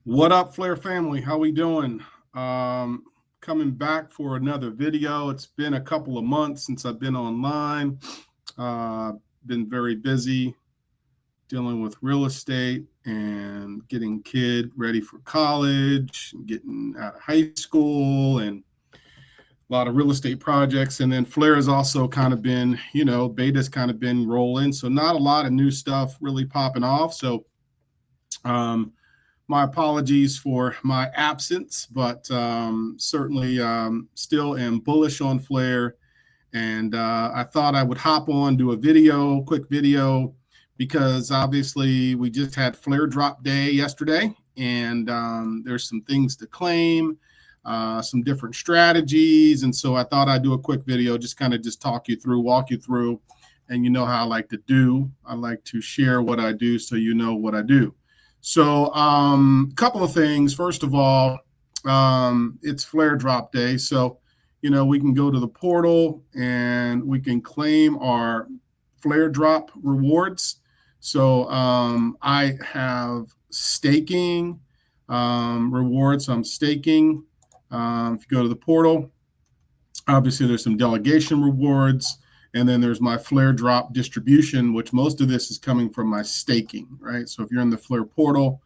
What up, Flare family? How we doing? Coming back for another video. It's been a couple of months since I've been online. Been very busy dealing with real estate and getting kid ready for college, getting out of high school, and a lot of real estate projects. And then Flare has also kind of been, beta's kind of been rolling. So not a lot of new stuff really popping off. So my apologies for my absence, but certainly still am bullish on Flare. And I thought I would hop on, do a quick video, because obviously we just had Flare Drop Day yesterday, and there's some things to claim, some different strategies. And so I thought I'd do a quick video, just kind of walk you through. And you know how I like to do. I like to share what I do so you know what I do. So a couple of things. First of all, it's Flare Drop Day. So, we can go to the portal and we can claim our Flare Drop rewards. So I have staking rewards. So I'm staking. If you go to the portal, obviously there's some delegation rewards. And then there's my Flare Drop distribution, which most of this is coming from my staking, right? So if you're in the Flare portal,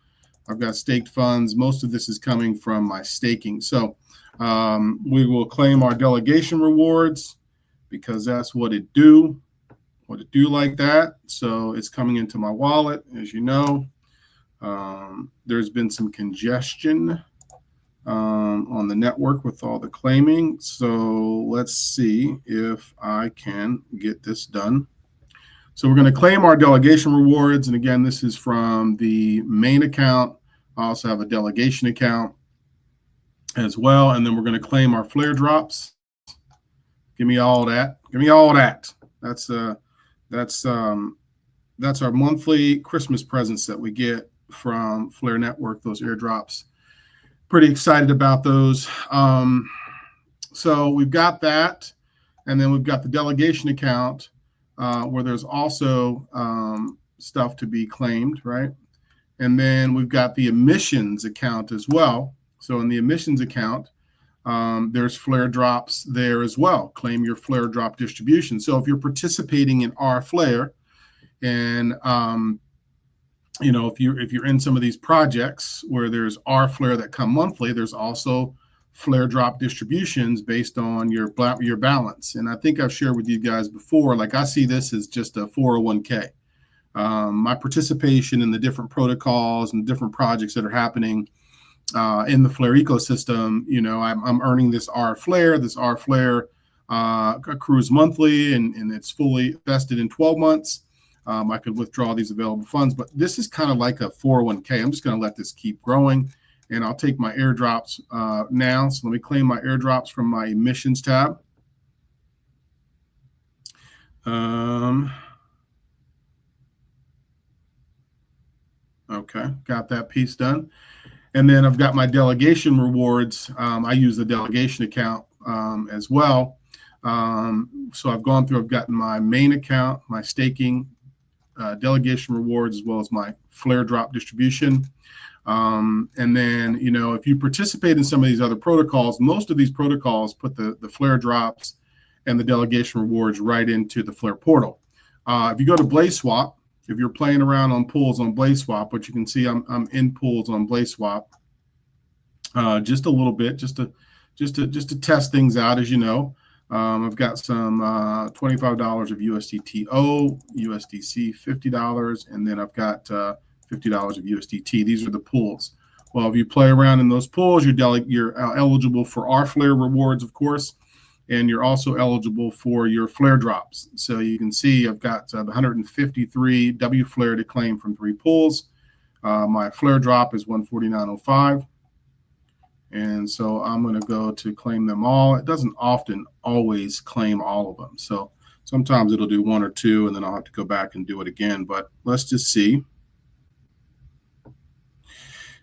I've got staked funds. Most of this is coming from my staking. So we will claim our delegation rewards because that's what it do like that. So it's coming into my wallet, as you know. There's been some congestion on the network with all the claiming. So let's see if I can get this done. So we're going to claim our delegation rewards. And again, this is from the main account. I also have a delegation account as well. And then we're going to claim our Flare drops. Give me all that. Give me all that. That's our monthly Christmas presents that we get from FlareNetwork, those airdrops. Pretty excited about those. So we've got that. And then we've got the delegation account where there's also stuff to be claimed, right? And then we've got the emissions account as well. So in the emissions account, there's Flare drops there as well. Claim your Flare drop distribution. So if you're participating in our Flare, and if you're in some of these projects where there's our Flare that come monthly, there's also Flare drop distributions based on your balance. And I think I've shared with you guys before, like I see this as just a 401k. My participation in the different protocols and different projects that are happening in the Flare ecosystem, I'm earning this R Flare. This R Flare accrues monthly, and it's fully vested in 12 months. I could withdraw these available funds, but this is kind of like a 401k. I'm just going to let this keep growing, and I'll take my airdrops now. So let me claim my airdrops from my emissions tab. Okay, got that piece done. And then I've got my delegation rewards. I use the delegation account as well. So I've gotten my main account, my staking, delegation rewards, as well as my Flare drop distribution. And then, if you participate in some of these other protocols, most of these protocols put the Flare drops and the delegation rewards right into the Flare portal. If you go to blazeswap, if you're playing around on pools on blazeswap, which you can see I'm in pools on blazeswap just a little bit, just to test things out, as you know. I've got some $25 of USDTO, USDC $50, and then I've got $50 of USDT. These are the pools. Well, if you play around in those pools, you're eligible for our Flare rewards, of course, and you're also eligible for your Flare drops. So you can see I've got the 153 W Flare to claim from 3 pools. My Flare drop is 149.05. And so I'm going to go to claim them all. It doesn't always claim all of them. So sometimes it'll do 1 or 2, and then I'll have to go back and do it again. But let's just see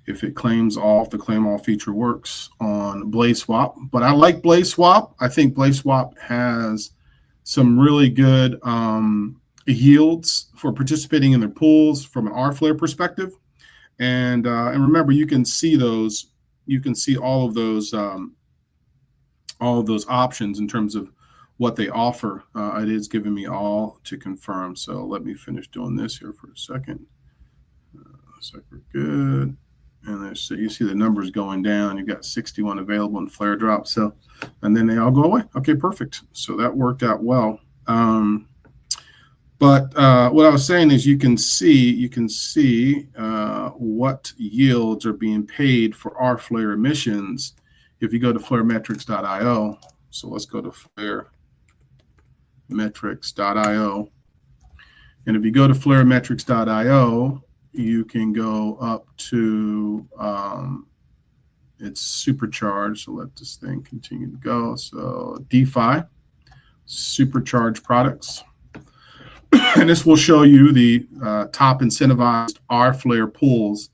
if it claims all, if the claim all feature works on blazeswap. But I like blazeswap. I think blazeswap has some really good yields for participating in their pools from an R Flare perspective. And remember, you can see those. You can see all of those options in terms of what they offer. It is giving me all to confirm. So let me finish doing this here for a second. Looks like we're good. And there's, so you see the numbers going down. You've got 61 available in FlareDrops. So, and then they all go away. Okay, perfect. So that worked out well. But what I was saying is you can see what yields are being paid for our Flare emissions if you go to flaremetrics.io. So let's go to flaremetrics.io. And if you go to flaremetrics.io, you can go up to it's supercharged. So let this thing continue to go. So DeFi, supercharged products. And this will show you the top incentivized R Flare pools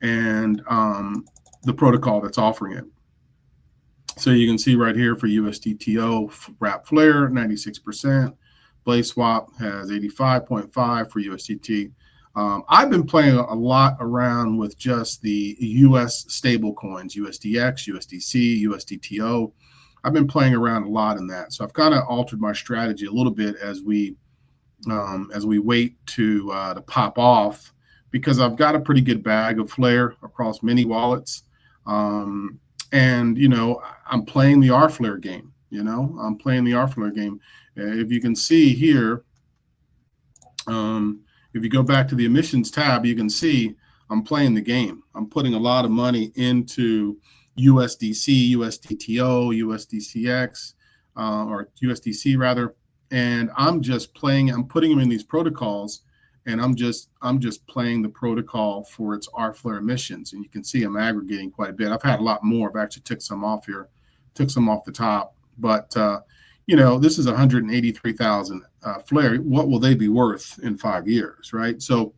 and the protocol that's offering it. So you can see right here for USDTO wrap Flare, 96%. blazeswap has 85.5 for USDT. I've been playing a lot around with just the US stable coins, USDX, USDC, USDTO. I've been playing around a lot in that. So I've kind of altered my strategy a little bit as we wait to pop off, because I've got a pretty good bag of Flare across many wallets. And, you know, I'm playing the R Flare game, I'm playing the R Flare game. If you can see here, if you go back to the emissions tab, you can see I'm playing the game. I'm putting a lot of money into USDC, USDTO, USDCX, or USDC rather. And I'm just playing, I'm putting them in these protocols, and I'm just playing the protocol for its R Flare emissions. And you can see I'm aggregating quite a bit. I've had a lot more. I've actually took some off here, took some off the top. But, you know, this is 183,000 Flare. What will they be worth in 5 years, right? So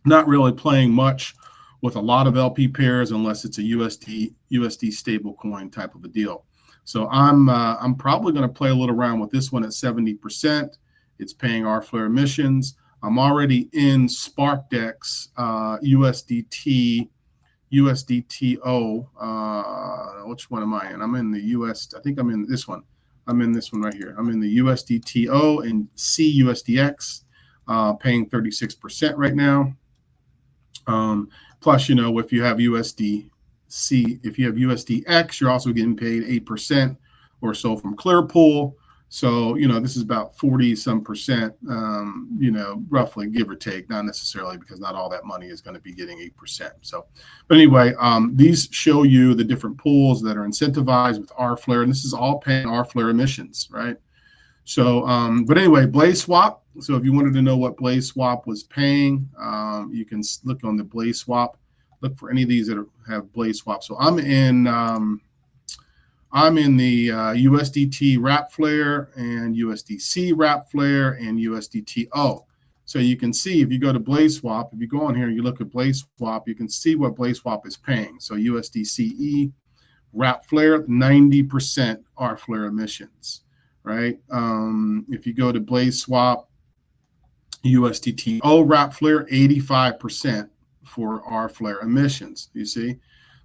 not really playing much with a lot of LP pairs unless it's a USD stable coin type of a deal. So I'm probably going to play a little around with this one at 70%. It's paying R Flare emissions. I'm already in SparkDEX, USDTO. Which one am I in? I'm in the US. I think I'm in this one. I'm in this one right here. I'm in the USDTO and CUSDX, paying 36% right now. Plus, you know, if you have USDC, if you have USDX, you're also getting paid 8% or so from Clearpool. So, you know, this is about 40-some%, you know, roughly, give or take, not necessarily, because not all that money is going to be getting 8%. So, but anyway, these show you the different pools that are incentivized with R Flare, and this is all paying R Flare emissions, right? So, but anyway, blazeswap. So if you wanted to know what blazeswap was paying, you can look on the blazeswap, look for any of these that have blazeswap. So I'm in the USDT wrap Flare and USDC wrap Flare and USDTO. So you can see if you go to blazeswap, if you go on here and you look at blazeswap, you can see what blazeswap is paying. So USDCE wrap Flare, 90% R Flare emissions, right? If you go to blazeswap, USDTO wrap Flare, 85% for R Flare emissions, you see?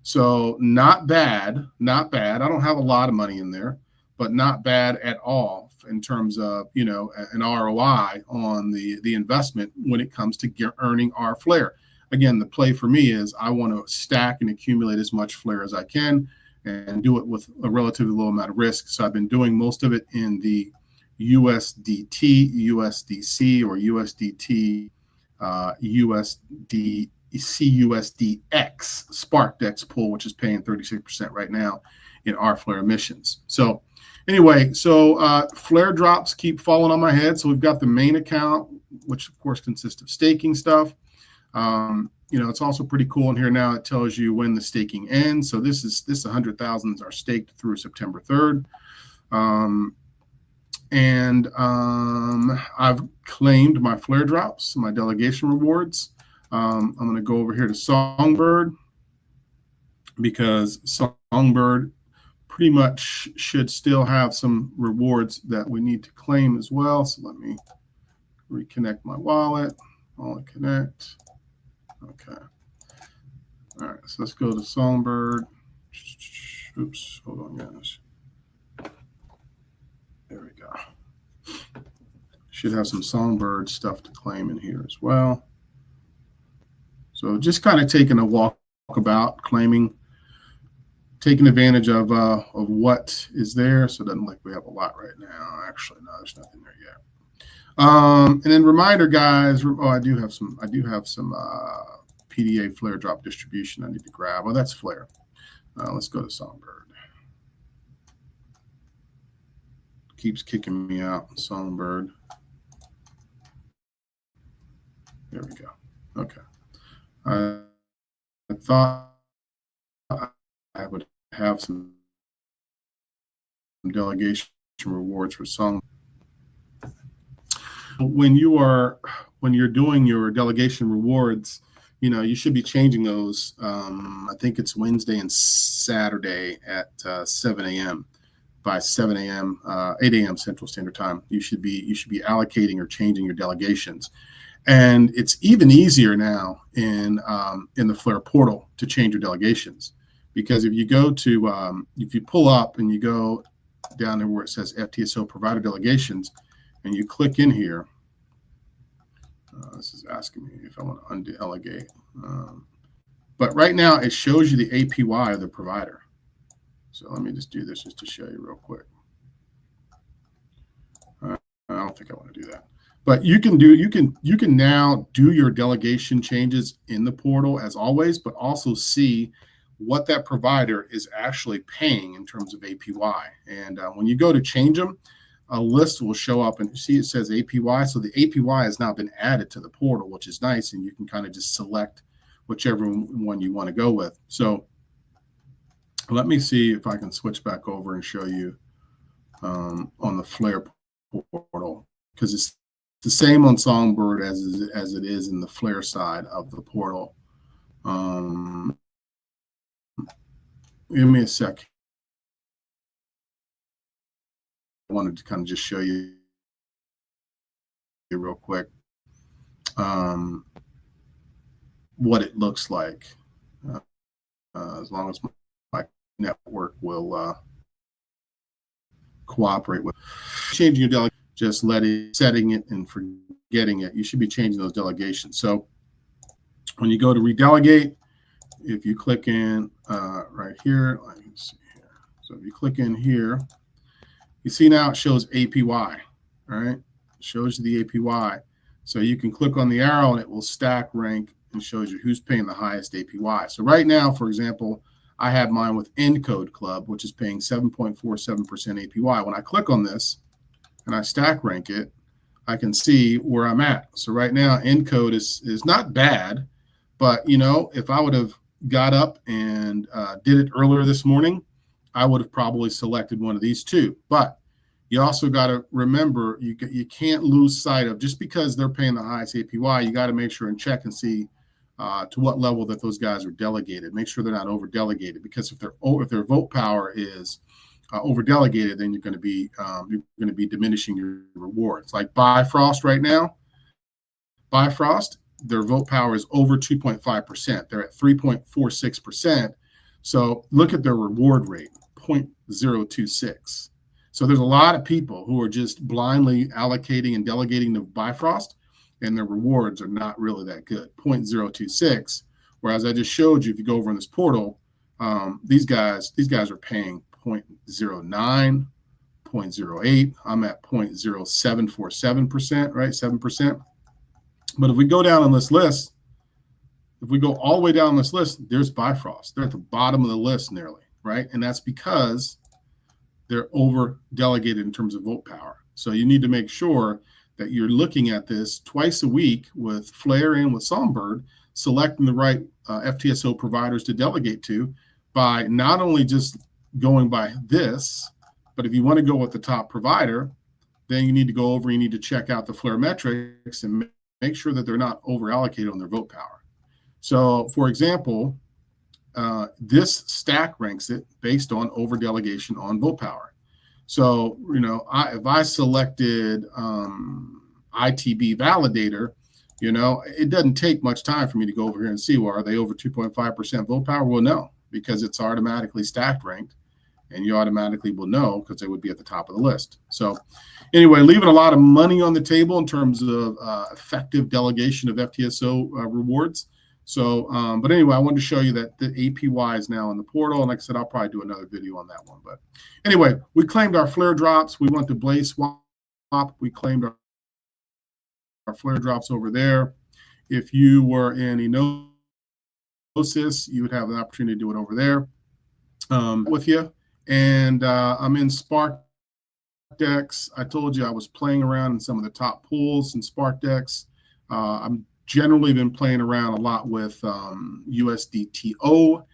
So not bad, not bad. I don't have a lot of money in there, but not bad at all in terms of, you know, an ROI on the investment when it comes to earning R Flare. Again, the play for me is I want to stack and accumulate as much Flare as I can and do it with a relatively low amount of risk. So I've been doing most of it in the USDT, USDC, or USDT, CUSDX SparkDEX pool, which is paying 36% right now in R Flare emissions. So anyway, so FlareDrops keep falling on my head. So we've got the main account, which of course consists of staking stuff. You know, it's also pretty cool in here now. It tells you when the staking ends. So this 100,000s are staked through September 3rd. I've claimed my FlareDrops, my delegation rewards. I'm going to go over here to Songbird, because Songbird pretty much should still have some rewards that we need to claim as well. So let me reconnect my wallet. Wallet connect. Okay. So let's go to Songbird. Oops, hold on, guys. There we go. Should have some Songbird stuff to claim in here as well. So just kind of taking a walk about claiming, taking advantage of what is there. So it doesn't look like we have a lot right now. Actually, no, there's nothing there yet. And then reminder, guys. Oh, I do have some PDA Flare drop distribution I need to grab. Oh, that's Flare. Let's go to Songbird. Keeps kicking me out. Songbird. There we go. Okay. I thought I would have some delegation rewards for Songbird. When you're doing your delegation rewards, you should be changing those. I think it's Wednesday and Saturday at 7 a.m. By 7 a.m., 8 a.m. Central Standard Time. You should be allocating or changing your delegations, and it's even easier now in the Flare portal to change your delegations, because if you go to if you pull up and you go down there where it says FTSO Provider Delegations, and you click in here. This is asking me if I want to undelegate. But right now, it shows you the APY of the provider. So let me just do this just to show you real quick. I don't think I want to do that. But you can now do your delegation changes in the portal as always, but also see what that provider is actually paying in terms of APY. And when you go to change them, a list will show up, and you see it says APY. So the APY has now been added to the portal, which is nice, and you can kind of just select whichever one you want to go with. So let me see if I can switch back over and show you on the Flare portal, because it's the same on Songbird as it is in the Flare side of the portal. Give me a sec. I wanted to kind of just show you real quick what it looks like, as long as my network will cooperate with changing your delegation. Just setting it and forgetting it. You should be changing those delegations. So when you go to redelegate, if you click in right here, let me see here. So if you click in here, you see now it shows APY, all right? It shows you the APY. So you can click on the arrow and it will stack rank and shows you who's paying the highest APY. So right now, for example, I have mine with Encode Club, which is paying 7.47% APY. When I click on this and I stack rank it, I can see where I'm at. So right now, Encode is not bad, but if I would have got up and did it earlier this morning, I would have probably selected one of these two. But you also got to remember, you can't lose sight of, just because they're paying the highest APY, you got to make sure and check and see to what level that those guys are delegated. Make sure they're not over delegated, because if their vote power is over delegated, then you're going to be diminishing your rewards. Like Bifrost right now, Bifrost, their vote power is over 2.5%. They're at 3.46%. So look at their reward rate, 0.026. So there's a lot of people who are just blindly allocating and delegating to Bifrost, and their rewards are not really that good, 0.026. Whereas I just showed you, if you go over in this portal, these guys are paying 0.09, 0.08. I'm at 0.0747%, right? 7%. But if we go down on this list, if we go all the way down this list, there's Bifrost. They're at the bottom of the list nearly, right? And that's because they're over delegated in terms of vote power. So you need to make sure that you're looking at this twice a week with Flare and with Songbird, selecting the right FTSO providers to delegate to, by not only just going by this, but if you want to go with the top provider, then you need to go over, you need to check out the Flare metrics and make sure that they're not over allocated on their vote power. So for example, this stack ranks it based on over delegation on vote power. So, if I selected ITB validator, You know, it doesn't take much time for me to go over here and see, well, are they over 2.5% vote power? Well, no, because it's automatically stacked ranked, and you automatically will know because they would be at the top of the list. So anyway, leaving a lot of money on the table in terms of effective delegation of FTSO rewards. So, but anyway, I wanted to show you that the APY is now in the portal. And like I said, I'll probably do another video on that one. But anyway, we claimed our FlareDrops. We went to blazeswap. We claimed our FlareDrops over there. If you were in Enosis, you would have an opportunity to do it over there with you. And I'm in SparkDEX. I told you I was playing around in some of the top pools in SparkDEX. I'm generally been playing around a lot with USDTO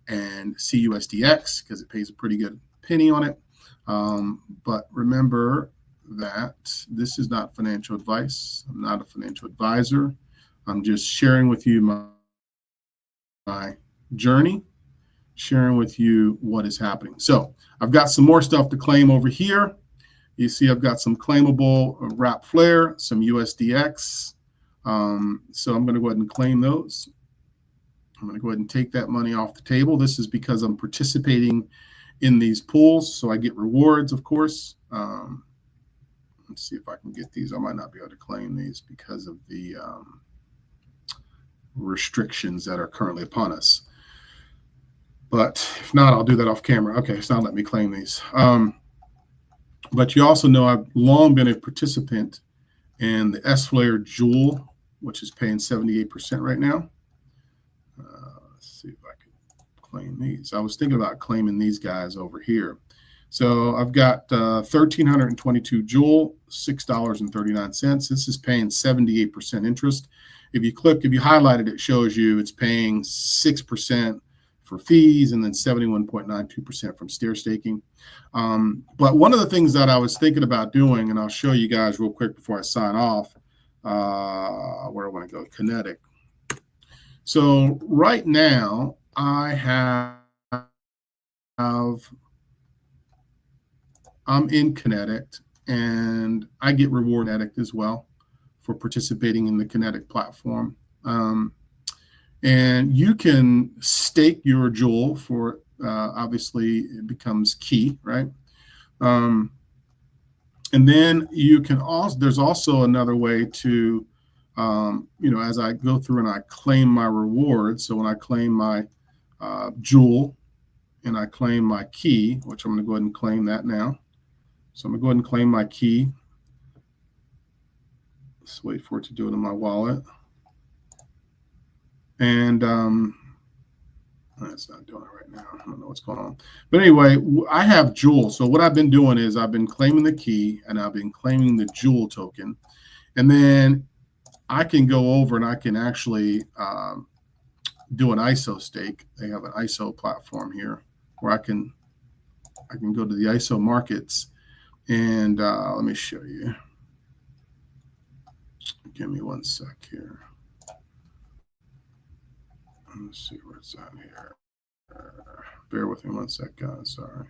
and CUSDX because it pays a pretty good penny on it. But remember that this is not financial advice. I'm not a financial advisor. I'm just sharing with you my journey, sharing with you what is happening. So I've got some more stuff to claim over here. You see I've got some claimable wrap flare, some USDX. So I'm going to go ahead and claim those. I'm going to go ahead and take that money off the table. This is because I'm participating in these pools, so I get rewards, of course. Let's see if I can get these. I might not be able to claim these because of the restrictions that are currently upon us. But if not, I'll do that off camera. Okay, it's not letting me claim these. But you also know I've long been a participant in the S-Flare Jewel, which is paying 78% right now. Let's see if I can claim these. I was thinking about claiming these guys over here. So I've got 1,322 Jewel, $6.39. This is paying 78% interest. If you highlight it, it shows you it's paying 6% for fees and then 71.92% from stair staking. But one of the things that I was thinking about doing, and I'll show you guys real quick before I sign off, where I want to go, Kinetic. So right now I'm in Kinetic, and I get reward Kinetic as well for participating in the Kinetic platform. And you can stake your Jewel for, obviously, it becomes key, right? And then you can also, there's also another way to, as I go through and I claim my rewards. So when I claim my Jewel and I claim my key, which I'm going to go ahead and claim that now. So I'm going to go ahead and claim my key. Let's wait for it to do it in my wallet. And it's not doing it right now. I don't know what's going on. But anyway, I have Jewel. So what I've been doing is I've been claiming the key and I've been claiming the Jewel token. And then I can go over and I can actually do an ISO stake. They have an ISO platform here where I can go to the ISO markets. And let me show you. Give me one sec here. Let's see where it's at here. Bear with me one sec, guys. Sorry.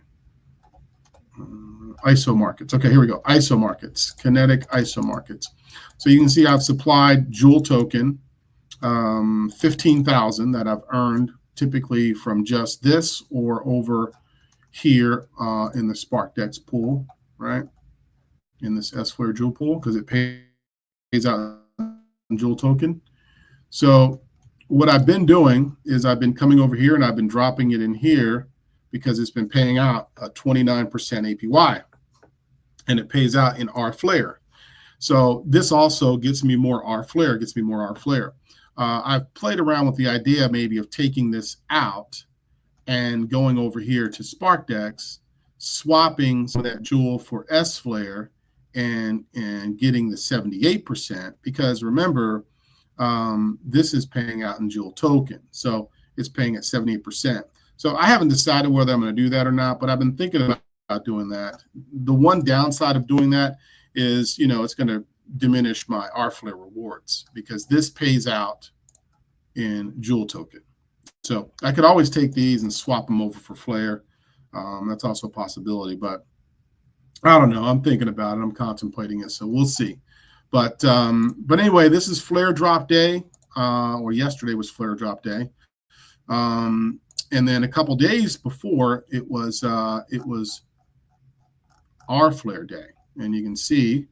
ISO markets. Okay, here we go. ISO markets. Kinetic ISO markets. So you can see I've supplied Jewel token, 15,000 that I've earned typically from just this or over here in the SparkDEX pool, right? In this S-Flare Jewel pool, because it pays out Jewel token. So what I've been doing is I've been coming over here and I've been dropping it in here because it's been paying out a 29% APY, and it pays out in R Flare. So this also gets me more R Flare, I've played around with the idea maybe of taking this out and going over here to SparkDEX, swapping some of that Jewel for S-Flare and getting the 78%, because remember, this is paying out in Jewel token. So it's paying at 78%. So I haven't decided whether I'm going to do that or not, but I've been thinking about doing that. The one downside of doing that is, it's going to diminish my R Flare rewards because this pays out in Jewel token. So I could always take these and swap them over for Flare. That's also a possibility, but I don't know. I'm thinking about it. I'm contemplating it. So we'll see. But anyway, this is Flare Drop Day, or yesterday was Flare Drop Day. And then a couple days before it was our Flare Day. And you can see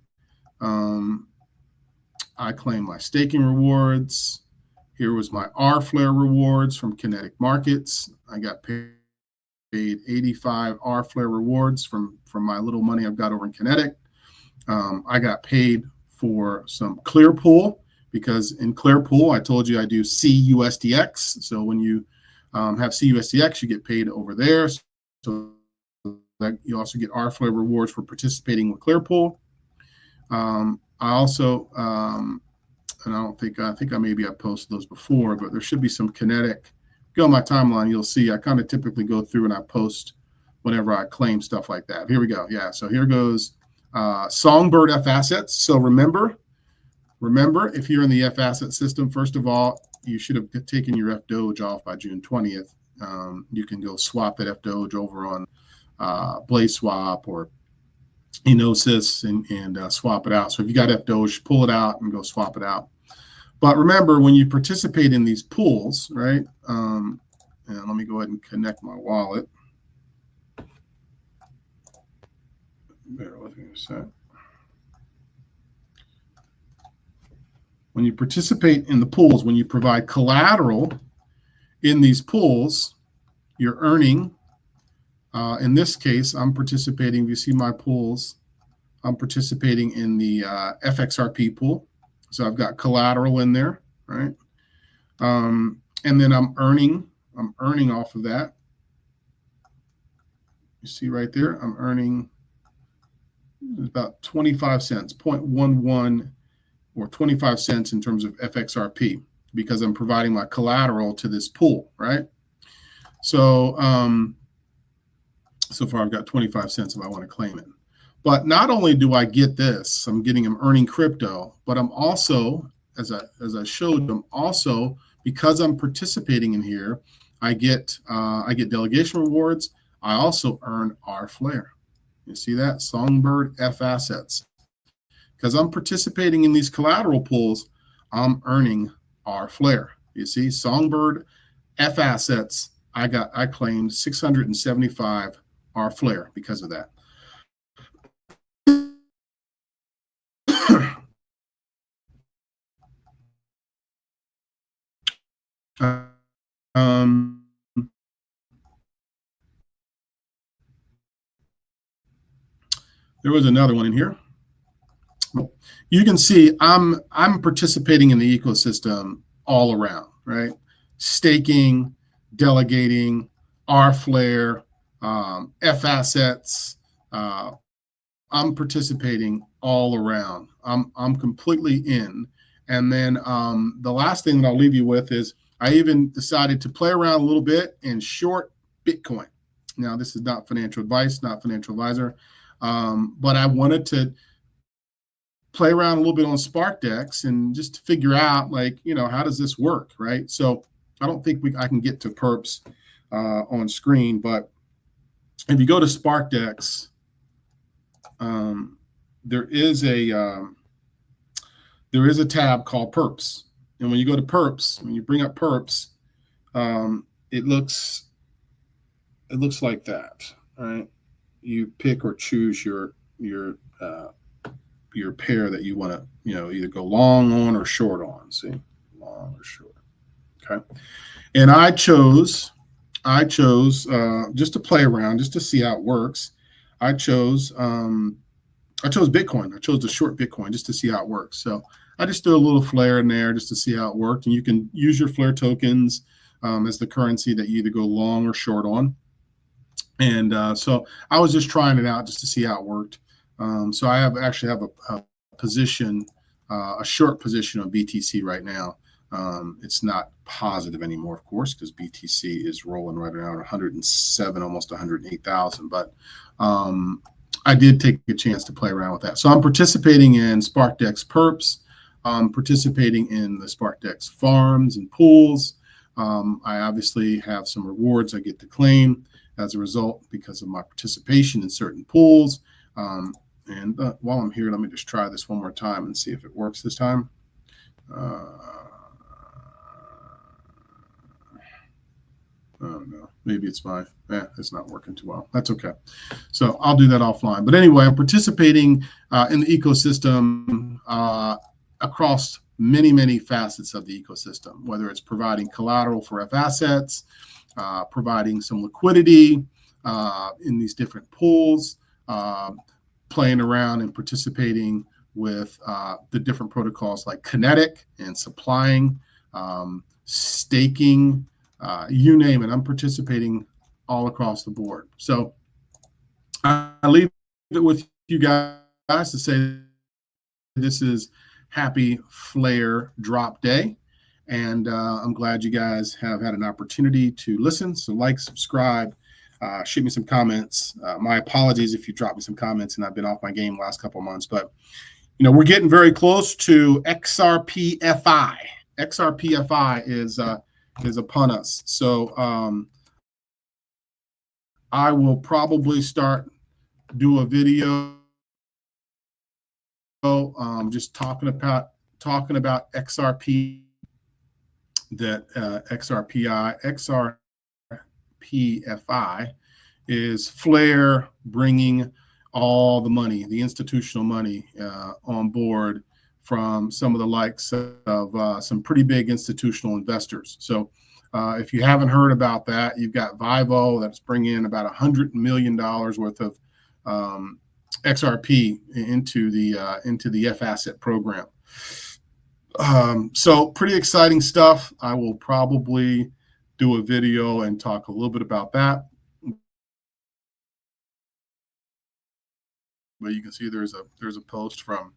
I claim my staking rewards. Here was my R Flare rewards from Kinetic Markets. I got paid 85 R Flare rewards from my little money I've got over in Kinetic. I got paid for some Clearpool, because in Clearpool, I told you I do CUSDX. So when you have CUSDX, you get paid over there. So that you also get R Flare rewards for participating with Clearpool. I also, and I think maybe I posted those before, but there should be some Kinetic. Go on my timeline, you'll see I kind of typically go through and I post whenever I claim stuff like that. Here we go. Yeah, so here goes Songbird Fassets. So remember, if you're in the Fasset system, first of all, you should have taken your FDoge off by June 20th. You can go swap that FDoge over on blazeswap or Enosis and swap it out. So if you got FDoge, pull it out and go swap it out. But remember, when you participate in these pools, right? And let me go ahead and connect my wallet. Bear with me a sec. When you participate in the pools, when you provide collateral in these pools, you're earning. In this case, I'm participating. You see my pools. I'm participating in the FXRP pool. So I've got collateral in there, right? And then I'm earning off of that. You see right there, I'm earning about 25 cents, 0.11 or 25 cents in terms of FXRP, because I'm providing my collateral to this pool, right? So so far I've got 25 cents if I want to claim it. But not only do I get this, I'm earning crypto, but I'm also, as I showed them, also because I'm participating in here, I get delegation rewards. I also earn R Flare. You see that? Songbird Fassets. Because I'm participating in these collateral pools, I'm earning R Flare. You see, Songbird Fassets. I claimed 675 R Flare because of that. There was another one in here. You can see I'm participating in the ecosystem all around, right? Staking, delegating, R Flare, Fassets. I'm participating all around. I'm completely in. And then the last thing that I'll leave you with is I even decided to play around a little bit and short Bitcoin. Now, this is not financial advice, not financial advisor, but I wanted to play around a little bit on SparkDEX and just to figure out, like, how does this work, right? So I don't think I can get to Perps on screen, but if you go to SparkDEX, there is a tab called Perps, and when you go to Perps, when you bring up Perps, it looks like that, right? You pick or choose your pair that you want to, either go long on or short on. See, long or short. Okay, and I chose just to play around, just to see how it works. I chose Bitcoin. I chose to short Bitcoin just to see how it works. So I just threw a little Flare in there just to see how it worked. And you can use your Flare tokens as the currency that you either go long or short on. And so I was just trying it out just to see how it worked. So I actually have a position, a short position on BTC right now. It's not positive anymore, of course, because BTC is rolling right around 107, almost 108,000. But I did take a chance to play around with that. So I'm participating in SparkDEX Perps. I'm participating in the SparkDEX farms and pools. I obviously have some rewards I get to claim as a result because of my participation in certain pools. And while I'm here, let me just try this one more time and see if it works this time. Oh no, maybe it's it's not working too well. That's okay. So I'll do that offline. But anyway, I'm participating in the ecosystem across many facets of the ecosystem, whether it's providing collateral for Fassets, providing some liquidity in these different pools, playing around and participating with the different protocols like Kinetic and supplying, staking, you name it. I'm participating all across the board. So I leave it with you guys to say this is happy Flare drop day. And I'm glad you guys have had an opportunity to listen. So like, subscribe, shoot me some comments. My apologies if you dropped me some comments and I've been off my game the last couple of months. But, you know, we're getting very close to XRPFI. XRPFI is upon us. So I will probably do a video just talking about XRP, that XRPFI is Flare bringing all the money, the institutional money on board from some of the likes of some pretty big institutional investors. So if you haven't heard about that, you've got Vivo that's bringing in about $100 million worth of XRP into the Fasset program. So pretty exciting stuff. I will probably do a video and talk a little bit about that. But you can see there's a post from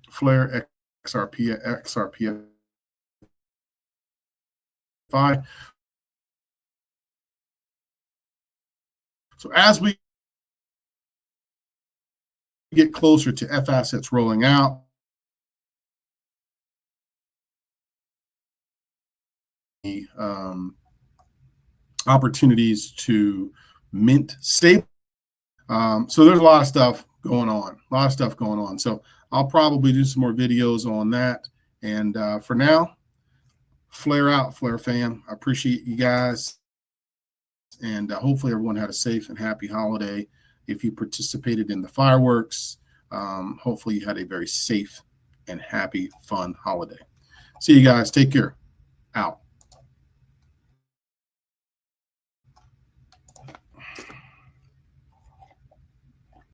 Flare XRPFI. So as we get closer to Fassets rolling out, opportunities to mint stable. So there's a lot of stuff going on. So I'll probably do some more videos on that. And for now, Flare out, Flare fam. I appreciate you guys. And hopefully everyone had a safe and happy holiday. If you participated in the fireworks, hopefully you had a very safe and happy, fun holiday. See you guys. Take care. Out.